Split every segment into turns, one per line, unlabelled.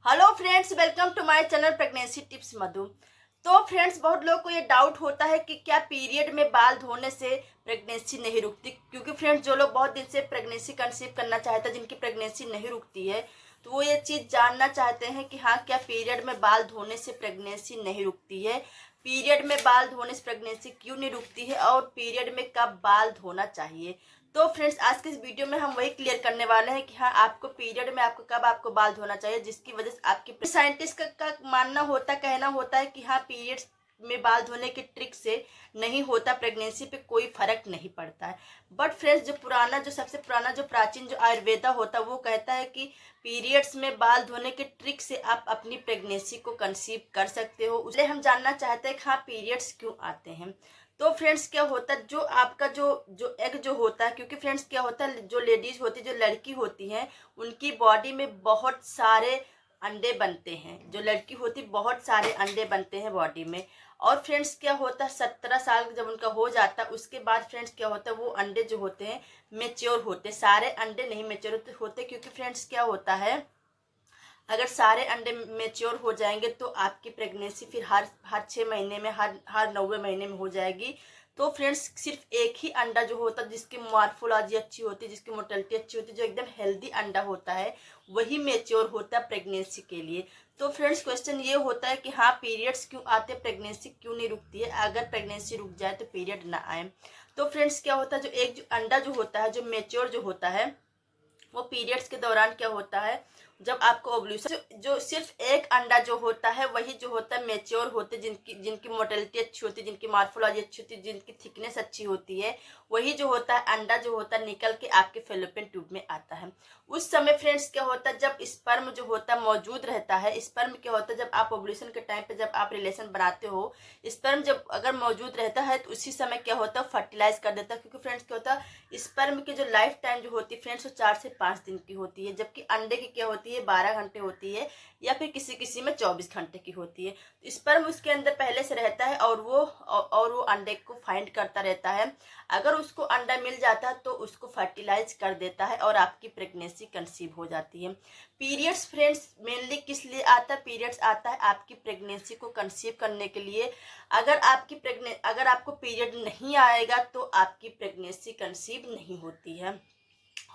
Hello friends, welcome to my channel pregnancy tips Madhu. तो friends, बहुत लोगों को ये डाउट होता है कि क्या पीरियड में बाल धोने से प्रेगनेंसी नहीं रुकती। क्योंकि फ्रेंड्स, जो लोग बहुत दिन से प्रेगनेंसी कंसीव करना चाहते हैं, जिनकी प्रेगनेंसी नहीं रुकती है, तो वो ये चीज़ जानना चाहते हैं कि हाँ, क्या पीरियड में बाल धोने से प्रेगनेंसी नहीं रुकती है, पीरियड में बाल धोने से प्रेगनेंसी क्यों नहीं रुकती है और पीरियड में कब बाल धोना चाहिए। तो फ्रेंड्स, आज के इस वीडियो में हम वही क्लियर करने वाले हैं कि हाँ, आपको पीरियड में आपको बाल धोना चाहिए, जिसकी वजह से आपकी साइंटिस्ट का मानना होता कहना होता है कि हाँ, पीरियड्स में बाल धोने के ट्रिक से नहीं होता, प्रेगनेंसी पे कोई फर्क नहीं पड़ता है। बट फ्रेंड्स, जो सबसे पुराना जो प्राचीन जो आयुर्वेदा होता है, वो कहता है कि पीरियड्स में बाल धोने के ट्रिक से आप अपनी प्रेगनेंसी को कंसीव कर सकते हो। उसलिए हम जानना चाहते हैं कि हाँ, पीरियड्स क्यों आते हैं। तो फ्रेंड्स, क्या होता है, जो आपका जो जो एग जो होता है, क्योंकि फ्रेंड्स क्या होता है, जो लेडीज होती है, जो लड़की होती हैं, उनकी बॉडी में बहुत सारे अंडे बनते हैं। जो लड़की होती बहुत सारे अंडे बनते हैं बॉडी में। और फ्रेंड्स, क्या होता है, 17 साल जब उनका हो जाता है, उसके बाद फ्रेंड्स क्या होता है, वो अंडे जो होते हैं मेच्योर होते, सारे अंडे नहीं मेच्योर होते। क्योंकि फ्रेंड्स, क्या होता है, अगर सारे अंडे मेच्योर हो जाएंगे तो आपकी प्रेगनेंसी फिर हर 6 महीने में, हर 90 महीने में हो जाएगी। तो फ्रेंड्स, सिर्फ एक ही अंडा जो होता है, जिसकी मॉर्फोलॉजी अच्छी होती है, जिसकी मोर्टेलिटी अच्छी होती है, जो एकदम हेल्दी अंडा होता है, वही मेच्योर होता है प्रेगनेंसी के लिए। तो फ्रेंड्स, क्वेश्चन ये होता है कि हाँ, पीरियड्स क्यों आते, प्रेगनेंसी क्यों नहीं रुकती है, अगर प्रेगनेंसी रुक जाए तो पीरियड ना आए। तो फ्रेंड्स, क्या होता है, जो अंडा जो होता है, जो मेच्योर जो होता है, वो पीरियड्स के दौरान क्या होता है, जब आपको ओव्यूलेशन जो सिर्फ एक अंडा जो होता है, वही जो होता है मेच्योर होते, जिनकी जिनकी मोर्टेलिटी अच्छी होती है, जिनकी मॉर्फोलॉजी अच्छी होती है, जिनकी थिकनेस अच्छी होती है, वही जो होता है अंडा जो होता है निकल के आपके फेलोपियन ट्यूब में आता है। उस समय फ्रेंड्स, क्या होता है, जब स्पर्म जो होता है मौजूद रहता है, स्पर्म क्या होता है, जब आप ओव्यूलेशन के टाइम पे जब आप रिलेशन बनाते हो, स्पर्म जब अगर मौजूद रहता है, तो उसी समय क्या होता है, फर्टिलाइज कर देता है। क्योंकि फ्रेंड्स, क्या होता है, स्पर्म की जो लाइफ टाइम जो होती है फ्रेंड्स, वो 4 से 5 दिन की होती है, जबकि अंडे की क्या होती है, 12 घंटे होती है, या फिर किसी किसी में 24 घंटे की होती है। तो स्पर्म उसके अंदर पहले से रहता है, और वो अंडे को फाइंड करता रहता है। अगर उसको अंडा मिल जाता है तो उसको फर्टिलाइज कर देता है और आपकी प्रेगनेंसी कंसीव हो जाती है। पीरियड्स फ्रेंड्स मेनली किस लिए आता है, पीरियड्स आता है आपकी प्रेगनेंसी को कंसीव करने के लिए। अगर आपको पीरियड नहीं आएगा तो आपकी प्रेगनेंसी कंसीव नहीं होती है।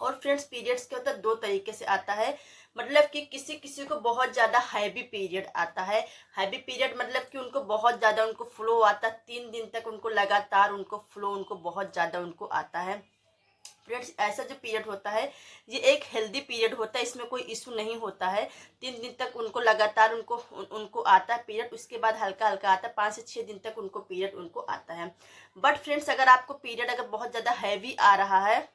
और फ्रेंड्स, पीरियड्स क्या होता है, 2 तरीके से आता है। मतलब कि किसी किसी को बहुत ज़्यादा हैवी पीरियड आता है। हैवी पीरियड मतलब कि उनको बहुत ज़्यादा उनको फ्लो आता है, 3 दिन तक उनको लगातार उनको फ्लो उनको बहुत ज़्यादा उनको आता है। फ्रेंड्स, ऐसा जो पीरियड होता है, ये एक हेल्दी पीरियड होता है, इसमें कोई इशू नहीं होता है। 3 दिन तक उनको लगातार उनको आता है पीरियड, उसके बाद हल्का हल्का आता है, 5 से 6 दिन तक उनको पीरियड उनको आता है। बट फ्रेंड्स, अगर आपको पीरियड अगर बहुत ज़्यादा हैवी आ रहा है,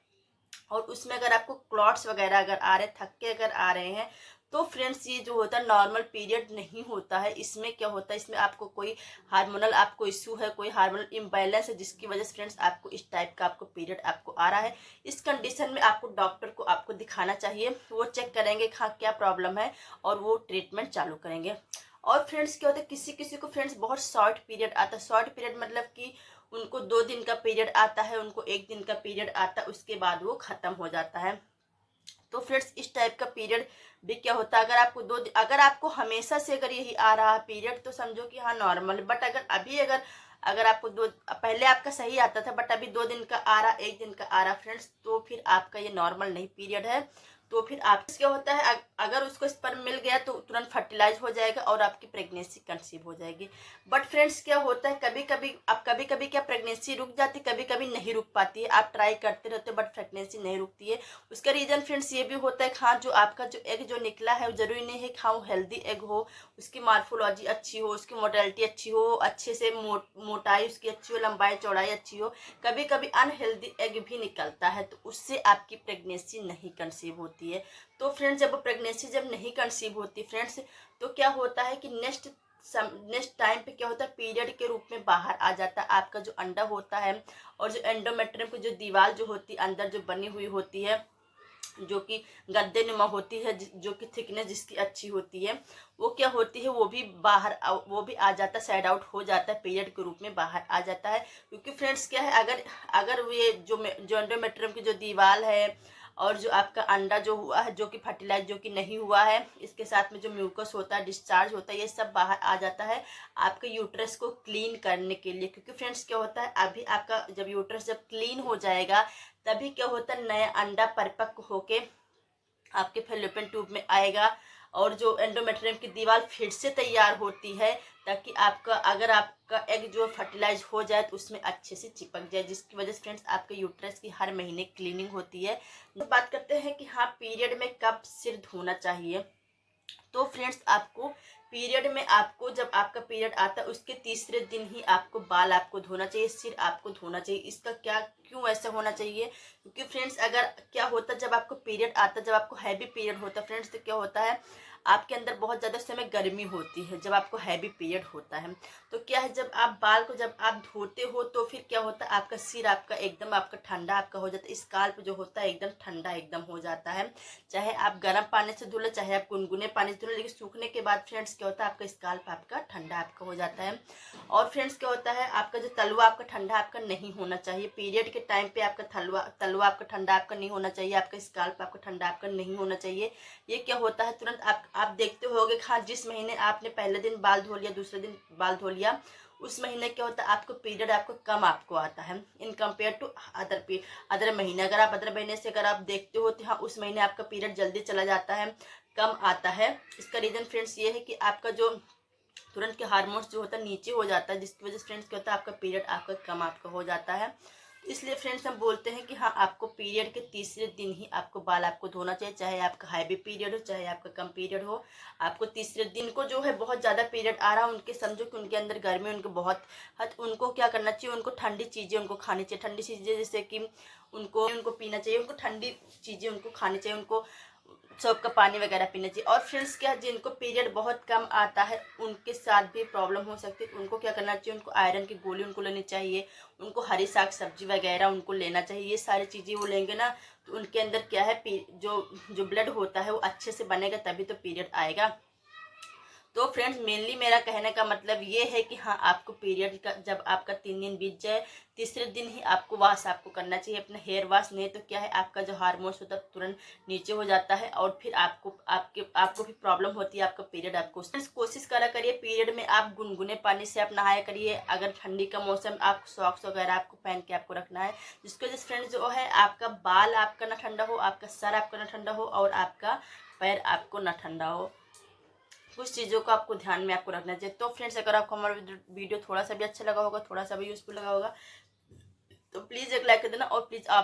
और उसमें अगर आपको क्लॉट्स वगैरह अगर आ रहे, थक्के अगर आ रहे हैं, तो फ्रेंड्स, ये जो होता है नॉर्मल पीरियड नहीं होता है। इसमें क्या होता है, इसमें आपको कोई हार्मोनल आपको इशू है, कोई हार्मोनल इम्बैलेंस है, जिसकी वजह से फ्रेंड्स आपको इस टाइप का आपको पीरियड आपको आ रहा है। इस कंडीशन में आपको डॉक्टर को आपको दिखाना चाहिए, वो चेक करेंगे हाँ क्या प्रॉब्लम है, और वो ट्रीटमेंट चालू करेंगे। और फ्रेंड्स, क्या होता है, किसी किसी को फ्रेंड्स बहुत शॉर्ट पीरियड आता है। शॉर्ट पीरियड मतलब कि उनको 2 दिन का पीरियड आता है, उनको 1 दिन का पीरियड आता है, उसके बाद वो खत्म हो जाता है। तो फ्रेंड्स, इस टाइप का पीरियड भी क्या होता है, अगर आपको हमेशा से अगर यही आ रहा है पीरियड, तो समझो कि हाँ नॉर्मल। बट अगर अगर आपको पहले आपका सही आता था, बट अभी 2 दिन का आ रहा, 1 दिन का आ रहा फ्रेंड्स, तो फिर आपका ये नॉर्मल नहीं पीरियड है। तो फिर आप क्या होता है, अगर उसको स्पर्म मिल गया तो तुरंत फर्टिलाइज हो जाएगा और आपकी प्रेगनेंसी कंसीव हो जाएगी। बट फ्रेंड्स, क्या होता है, कभी कभी क्या प्रेगनेंसी रुक जाती, कभी कभी नहीं रुक पाती है। आप ट्राई करते रहते हो बट प्रेगनेंसी नहीं रुकती है। उसका रीजन फ्रेंड्स ये भी होता है, हाँ, जो आपका जो एग जो निकला है, वो जरूरी नहीं है कि हाँ वो हेल्दी एग हो, उसकी मार्फोलॉजी अच्छी हो, उसकी मोर्टेलिटी अच्छी हो, अच्छे से मोटाई उसकी अच्छी हो, लंबाई चौड़ाई अच्छी हो। कभी कभी अनहेल्दी एग भी निकलता है, तो उससे आपकी प्रेगनेंसी नहीं कंसीव होती है। तो फ्रेंड्स, जब प्रेगनेंसी जब नहीं कंसीव होती फ्रेंड्स, तो क्या होता है कि नेक्स्ट टाइम पे क्या होता है, पीरियड के रूप में बाहर आ जाता है आपका जो अंडा होता है, और जो एंडोमेट्रियम की जो दीवार जो होती है अंदर जो बनी हुई होती है, जो कि गद्दे नुमा होती है, जो कि थिकनेस जिसकी अच्छी होती है, वो क्या होती है, वो भी आ जाता है, साइड आउट हो जाता है, पीरियड के रूप में बाहर आ जाता है। क्योंकि फ्रेंड्स, क्या है, अगर ये जो एंडोमेट्रियम की जो दीवार है और जो आपका अंडा जो हुआ है, जो कि फर्टिलाइज जो कि नहीं हुआ है, इसके साथ में जो म्यूकस होता है, डिस्चार्ज होता है, ये सब बाहर आ जाता है आपके यूट्रस को क्लीन करने के लिए। क्योंकि फ्रेंड्स क्या होता है, अभी आपका जब यूट्रस जब क्लीन हो जाएगा तभी क्या होता है, नया अंडा परिपक्व होके आपके फैलोपियन ट्यूब में आएगा और जो एंडोमेट्रियम की दीवार फिर से तैयार होती है, ताकि आपका अगर आपका एग जो फर्टिलाइज हो जाए तो उसमें अच्छे से चिपक जाए, जिसकी वजह से फ्रेंड्स आपके यूट्रस की हर महीने क्लीनिंग होती है। तो बात करते हैं कि हाँ, पीरियड में कब सिर धोना चाहिए। तो फ्रेंड्स आपको पीरियड में, आपको जब आपका पीरियड आता है उसके तीसरे दिन ही आपको बाल आपको धोना चाहिए, सिर आपको धोना चाहिए। इसका क्या, क्यों ऐसा होना चाहिए, क्योंकि फ्रेंड्स अगर क्या होता है, जब आपको पीरियड आता है, जब आपको हैवी पीरियड होता है फ्रेंड्स, तो क्या होता है आपके अंदर बहुत ज़्यादा समय गर्मी होती है जब आपको हैवी पीरियड होता है। तो क्या है, जब आप बाल को जब आप धोते हो तो फिर क्या होता है, आपका सिर आपका एकदम आपका ठंडा आपका हो जाता है, स्काल्प जो होता है एकदम ठंडा एकदम हो जाता है। चाहे आप गर्म पानी से धो लो, चाहे आप गुनगुने पानी से धो लो, लेकिन सूखने के बाद फ्रेंड्स क्या होता है, आपका स्काल्प आपका ठंडा आपका हो जाता है। और फ्रेंड्स क्या होता है, आपका जो तलवा आपका ठंडा आपका नहीं होना चाहिए। पीरियड के टाइम पे आपका तलवा आपका ठंडा आपका नहीं होना चाहिए, आपका स्काल्प आपका ठंडा आपका नहीं होना चाहिए। ये क्या होता है, तुरंत आप देखते होगे, हाँ, जिस महीने आपने पहले दिन बाल धो लिया, दूसरे दिन बाल धो लिया, उस महीने क्या होता है, आपको पीरियड आपको कम आपको आता है इन कंपेयर टू अदर महीने। अगर आप अदर महीने से अगर आप देखते हो तो हाँ, उस महीने आपका पीरियड जल्दी चला जाता है, कम आता है। इसका रीज़न फ्रेंड्स ये है कि आपका जो तुरंत के हार्मोन्स जो होता है नीचे हो जाता है, जिसकी वजह से फ्रेंड्स क्या होता है, आपका पीरियड आपका कम आपका हो जाता है। इसलिए फ्रेंड्स हम बोलते हैं कि हाँ, आपको पीरियड के तीसरे दिन ही आपको बाल आपको धोना चाहिए, चाहे आपका हैवी पीरियड हो चाहे आपका कम पीरियड हो। आपको तीसरे दिन को जो है बहुत ज़्यादा पीरियड आ रहा है, उनके समझो कि उनके अंदर गर्मी, उनको बहुत उनको क्या करना चाहिए, उनको ठंडी चीज़ें उनको खानी चाहिए, ठंडी चीज़ें जैसे कि उनको पीना चाहिए, उनको ठंडी चीज़ें उनको खानी चाहिए, उनको सौंफ का पानी वगैरह पीना चाहिए। और फ्रेंड्स क्या, जिनको पीरियड बहुत कम आता है उनके साथ भी प्रॉब्लम हो सकती है, उनको क्या करना चाहिए, उनको आयरन की गोली उनको लेनी चाहिए, उनको हरी साग सब्जी वगैरह उनको लेना चाहिए। ये सारी चीज़ें वो लेंगे ना तो उनके अंदर क्या है, जो ब्लड होता है वो अच्छे से बनेगा, तभी तो पीरियड आएगा। तो फ्रेंड्स मेनली मेरा कहने का मतलब ये है कि हाँ, आपको पीरियड का जब आपका 3 दिन बीत जाए, तीसरे दिन ही आपको वॉश आपको करना चाहिए अपना हेयर वॉश। नहीं तो क्या है, आपका जो हार्मोन्स होता है तुरंत नीचे हो जाता है और फिर आपको भी प्रॉब्लम होती है आपका पीरियड आपको। कोशिश करा करिए पीरियड में आप गुनगुने पानी से आप नहाया करिए। अगर ठंडी का मौसम, आप सॉक्स वगैरह आपको पहन के आपको रखना है, जिसकी वजह से फ्रेंड्स जो है आपका बाल आपका ना ठंडा हो, आपका सर आपका ना ठंडा हो और आपका पैर आपको ना ठंडा हो। कुछ चीज़ों को आपको ध्यान में आपको रखना चाहिए। तो फ्रेंड्स अगर आपको हमारा वीडियो थोड़ा सा भी अच्छा लगा होगा, थोड़ा सा भी यूजफुल लगा होगा, तो प्लीज़ एक लाइक कर देना और प्लीज़ आप